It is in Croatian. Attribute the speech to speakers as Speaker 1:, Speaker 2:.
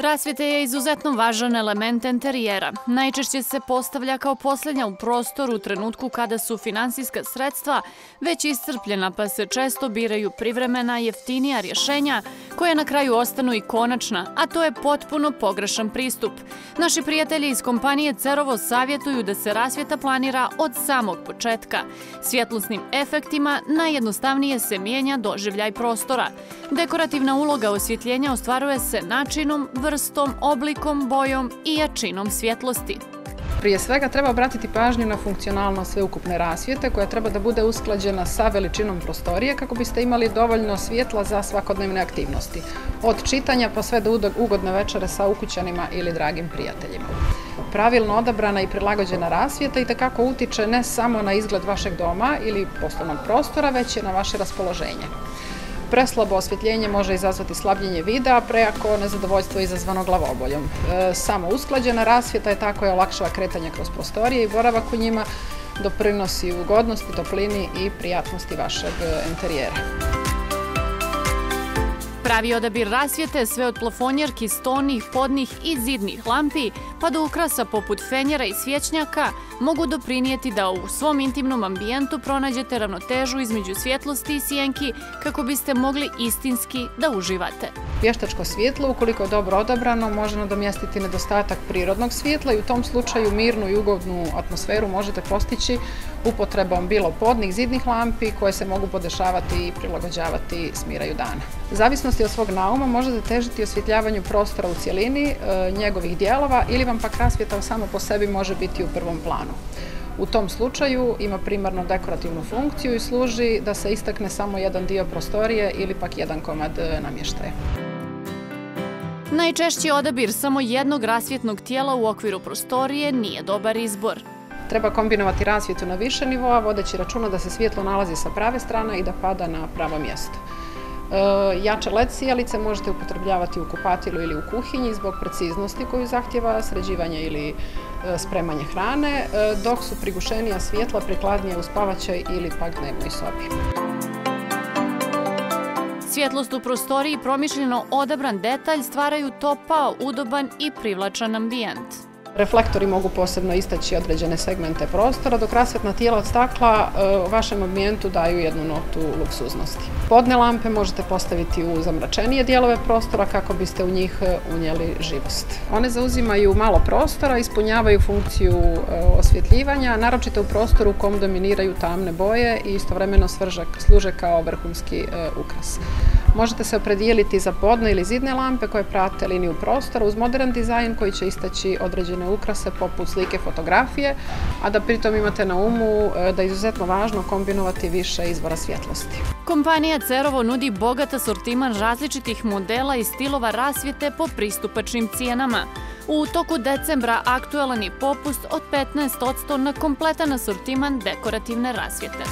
Speaker 1: Rasvjeta je izuzetno važan element enterijera. Najčešće se postavlja kao posljednja u prostoru u trenutku kada su finansijska sredstva već iscrpljena, pa se često biraju privremena, jeftinija rješenja koja na kraju ostanu i konačna, a to je potpuno pogrešan pristup. Naši prijatelji iz kompanije Cerovo savjetuju da se rasvjeta planira od samog početka. Svjetlosnim efektima najjednostavnije se mijenja doživljaj prostora. Dekorativna uloga osvjetljenja ostvaruje se načinom, vrstom, oblikom, bojom i jačinom svjetlosti.
Speaker 2: Prije svega treba obratiti pažnju na funkcionalnost sveukupne rasvjete koja treba da bude usklađena sa veličinom prostorije kako biste imali dovoljno svjetla za svakodnevne aktivnosti. Od čitanja pa sve do ugodne večere sa ukućanima ili dragim prijateljima. Pravilno odabrana i prilagođena rasvjeta itekako utiče ne samo na izgled vašeg doma ili poslovnog prostora, već i na vaše raspoloženje. Preslabo osvjetljenje može izazvati slabljenje vida, a prejako nezadovoljstvo izazvano glavoboljom. Samo usklađena rasvjeta je ta koja olakšava kretanje kroz prostorije i boravak u njima, doprinosi ugodnosti, toplini i prijatnosti vašeg enterijera.
Speaker 1: Pravi odabir rasvjete sve od plafonjerki, stonih, podnih i zidnih lampi, pa do ukrasa poput fenjera i svječnjaka, mogu doprinijeti da u svom intimnom ambijentu pronađete ravnotežu između svjetlosti i sjenki kako biste mogli istinski da uživate.
Speaker 2: Vještačko svjetlo, ukoliko je dobro odabrano, može nadomjestiti nedostatak prirodnog svjetla i u tom slučaju mirnu i ugodnu atmosferu možete postići upotrebom bilo podnih zidnih lampi koje se mogu podešavati i prilagođavati smiraju dana. U zavisnosti od svog nauma možete težiti osvjetljavanju prostora u cjelini, njegovih dijelova ili vam pak rasvjeta samo po sebi može biti u prvom planu. U tom slučaju ima primarno dekorativnu funkciju i služi da se istakne samo jedan dio prostorije ili pak jedan komad namještaja.
Speaker 1: Najčešći odabir samo jednog rasvjetnog tijela u okviru prostorije nije dobar izbor.
Speaker 2: Treba kombinovati rasvjetu na više nivoa, vodeći računa da se svjetlo nalazi sa prave strane i da pada na pravo mjesto. Jače LED sijalice možete upotrebljavati u kupatilu ili u kuhinji zbog preciznosti koju zahtjeva sređivanje ili spremanje hrane, dok su prigušenija svjetla prikladnije u spavaćoj ili pak dnevnoj sobi.
Speaker 1: Svjetlost u prostoriji i promišljeno odabran detalj stvaraju topao, udoban i privlačan ambijent.
Speaker 2: Reflektori mogu posebno istaći određene segmente prostora, dok rasvjetna tijela od stakla u vašem ambijentu daju jednu notu luksuznosti. Podne lampe možete postaviti u zamračenije dijelove prostora kako biste u njih unijeli živost. One zauzimaju malo prostora, ispunjavaju funkciju osvjetljivanja, naročito u prostoru u kom dominiraju tamne boje i istovremeno služe kao vrhunski ukras. Možete se opredijeliti za podne ili zidne lampe koje prate liniju prostora uz modern dizajn koji će istaći određene ukrase poput slike, fotografije, a da pritom imate na umu da je izuzetno važno kombinovati više izvora svjetlosti.
Speaker 1: Kompanija Cerovo nudi bogat asortiman različitih modela i stilova rasvjete po pristupačnim cijenama. U toku decembra aktualan je popust od 15% na kompletan asortiman dekorativne rasvjete.